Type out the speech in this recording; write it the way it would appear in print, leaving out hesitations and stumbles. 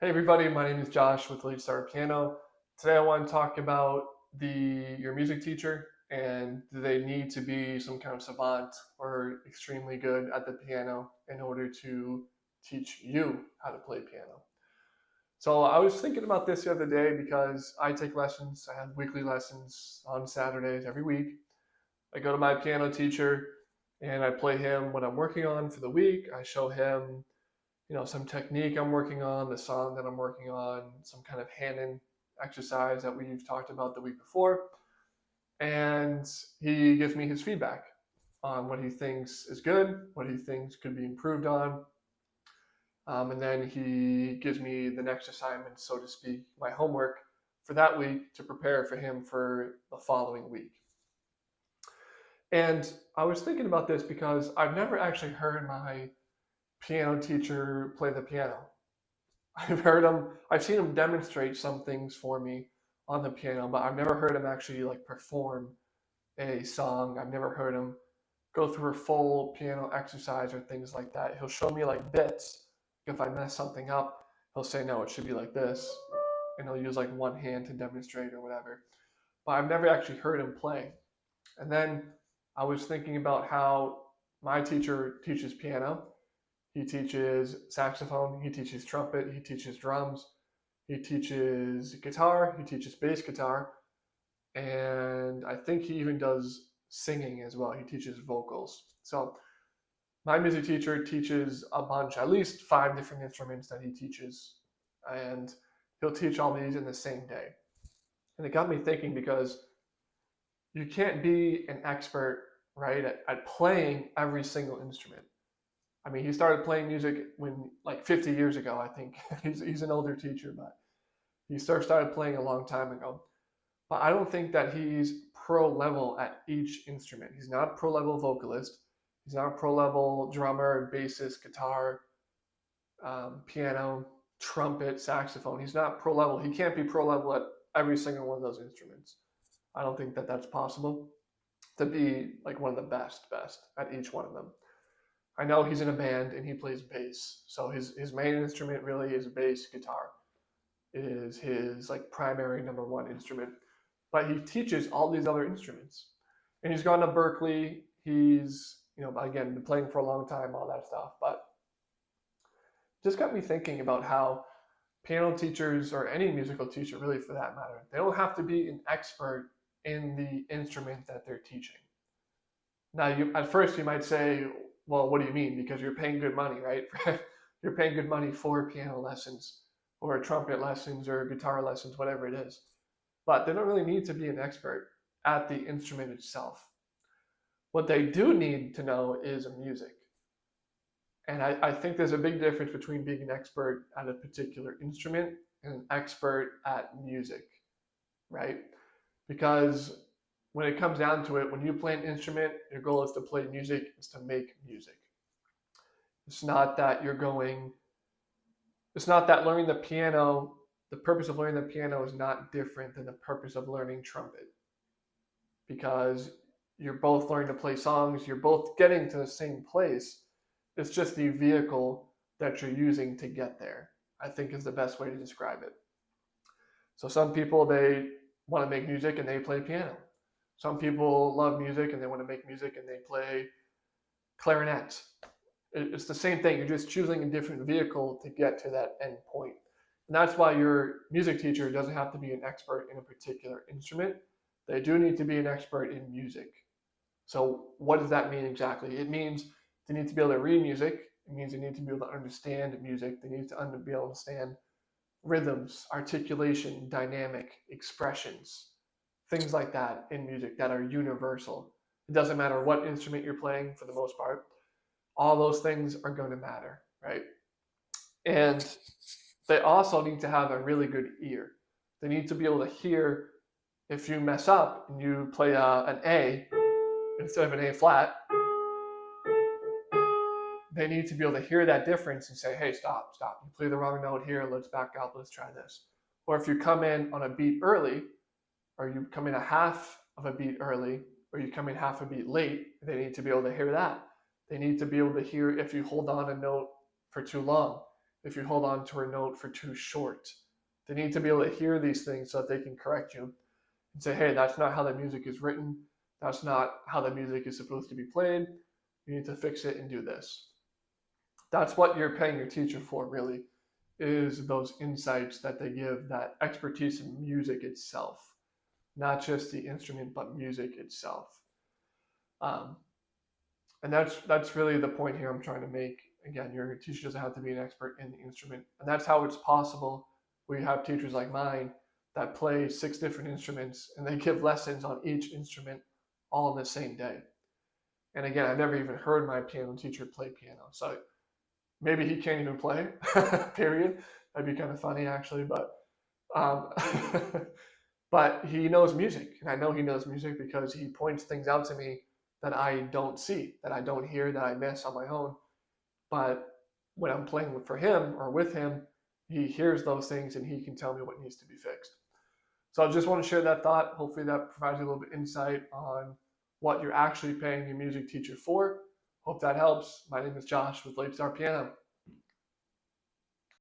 Hey everybody, my name is Josh with Lead Star Piano. Today I want to talk about your music teacher and do they need to be some kind of savant or extremely good at the piano in order to teach you how to play piano. So I was thinking about this the other day because I take lessons. I have weekly lessons on Saturdays every week. I go to my piano teacher and I play him what I'm working on for the week. I show him some technique I'm working on, the song that I'm working on, some kind of hand-in exercise that we've talked about the week before. And he gives me his feedback on what he thinks is good, what he thinks could be improved on. And then he gives me the next assignment, so to speak, my homework for that week to prepare for him for the following week. And I was thinking about this because I've never actually heard my piano teacher play the piano. I've seen him demonstrate some things for me on the piano, but I've never heard him actually like perform a song. I've never heard him go through a full piano exercise or things like that. He'll show me like bits. If I mess something up, he'll say, no, it should be like this. And he'll use like one hand to demonstrate or whatever. But I've never actually heard him play. And then I was thinking about how my teacher teaches piano. He teaches saxophone, he teaches trumpet, he teaches drums, he teaches guitar, he teaches bass guitar, and I think he even does singing as well. He teaches vocals. So my music teacher teaches a bunch, at least 5 different instruments that he teaches, and he'll teach all these in the same day. And it got me thinking because you can't be an expert, right, at playing every single instrument. I mean, he started playing music when like 50 years ago, I think. He's an older teacher, but he started playing a long time ago. But I don't think that he's pro level at each instrument. He's not a pro level vocalist. He's not a pro level drummer, bassist, guitar, piano, trumpet, saxophone. He's not pro level. He can't be pro level at every single one of those instruments. I don't think that that's possible to be like one of the best at each one of them. I know he's in a band and he plays bass. So his main instrument really is bass guitar. It is his like primary number one instrument. But he teaches all these other instruments. And he's gone to Berkeley. He's, again, been playing for a long time, all that stuff. But just got me thinking about how piano teachers or any musical teacher really for that matter, they don't have to be an expert in the instrument that they're teaching. Now, at first you might say, well, what do you mean? Because you're paying good money, right? You're paying good money for piano lessons or trumpet lessons or guitar lessons, whatever it is. But they don't really need to be an expert at the instrument itself. What they do need to know is music. And I think there's a big difference between being an expert at a particular instrument and an expert at music, right? Because when it comes down to it, when you play an instrument, your goal is to play music, is to make music. It's not that it's not that learning the piano, the purpose of learning the piano is not different than the purpose of learning trumpet. Because you're both learning to play songs, you're both getting to the same place. It's just the vehicle that you're using to get there, I think is the best way to describe it. So some people, they want to make music and they play piano. Some people love music and they want to make music and they play clarinet. It's the same thing. You're just choosing a different vehicle to get to that end point. And that's why your music teacher doesn't have to be an expert in a particular instrument. They do need to be an expert in music. So what does that mean exactly? It means they need to be able to read music. It means they need to be able to understand music. They need to be able to understand rhythms, articulation, dynamic, expressions, things like that in music that are universal. It doesn't matter what instrument you're playing for the most part. All those things are going to matter, right? And they also need to have a really good ear. They need to be able to hear if you mess up and you play an A instead of an A flat. They need to be able to hear that difference and say, hey, stop. You play the wrong note here. Let's back up. Let's try this. Or if you come in on a beat early, or you come in a half of a beat early, or you come in half a beat late, they need to be able to hear that. They need to be able to hear if you hold on a note for too long. if you hold on to a note for too short. They need to be able to hear these things so that they can correct you and say, hey, that's not how the music is written. That's not how the music is supposed to be played. You need to fix it and do this. That's what you're paying your teacher for, really, is those insights that they give, that expertise in music itself, not just the instrument, but music itself. Um, and that's really the point here I'm trying to make. Again, your teacher doesn't have to be an expert in the instrument, and that's how it's possible. We have teachers like mine that play 6 different instruments, and they give lessons on each instrument all in the same day. And again, I've never even heard my piano teacher play piano, so maybe he can't even play. Period. That'd be kind of funny, actually, but um, but he knows music, and I know he knows music because he points things out to me that I don't see, that I don't hear, that I miss on my own. But when I'm playing for him or with him, he hears those things and he can tell me what needs to be fixed. So I just want to share that thought. Hopefully that provides you a little bit of insight on what you're actually paying your music teacher for. Hope that helps. My name is Josh with Late Start Piano.